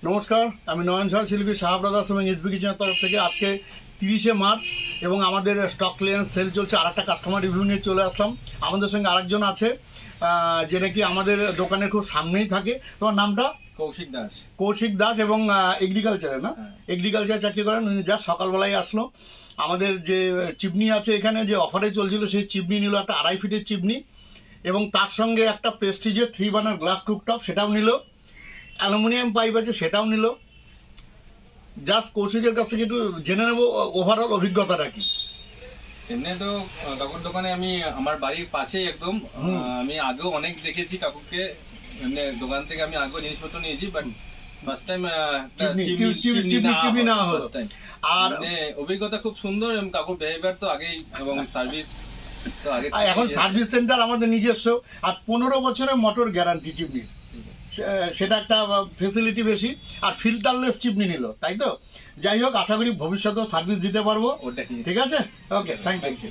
নমস্কার, আমি নয়ন শাহ, শিল্পী শাহ ব্রাদার্স এবং এসবি কিচেনের তরফ থেকে আজকে 30শে মার্চ এবং আমাদের স্টক ক্লিয়ারেন্স সেল চলছে। আর একটা কাস্টমার রিভিউ নিয়ে চলে আসলাম। আমাদের সঙ্গে আরেকজন আছে যে নাকি আমাদের দোকানের খুব সামনেই থাকে। তোমার নামটা? কৌশিক দাস এবং এগ্রিকালচারে না, এগ্রিকালচার চাকরি করেন উনি। যা সকালবেলায় আসলো। আমাদের যে চিমনি আছে এখানে যে অফারে চলছিল সেই চিমনি নিল, একটা 2.5 ফিটের চিমনি, এবং তার সঙ্গে একটা প্রেস্টিজের 3 বার্নার গ্লাস কুকটপ সেটাও নিল। অ্যালুমিনিয়াম পাইপ আছে সেটাও নিল। জাস্ট কৌশিকের কাছ থেকে একটু জেনে নেবো ওভারঅল অভিজ্ঞতাটা কি। এমনি তো কাকুর দোকানে আমি আমার বাড়ির পাশেই একদম আমি আগেও অনেক দেখেছি কাকুকে। এমনি দোকান থেকে আমি আগেও জিনিসপত্র নিয়েছি, বাট ফার্স্ট টাইম চিমনি নেওয়া হলো। আর অভিজ্ঞতা খুব সুন্দর এবং কাকুর বিহেভিয়ার তো আগেই এবং সার্ভিস তো আগে। এখন সার্ভিস সেন্টার আমাদের নিজস্ব, আর 15 বছরের মোটর গ্যারান্টি চিমনির, সেটা একটা ফেসিলিটি বেশি। আর ফিল্টারলেস চিমনি নিল, তাই তো? যাই হোক, আশা করি ভবিষ্যতেও সার্ভিস দিতে পারবো। ঠিক আছে, ওকে, থ্যাংক ইউ।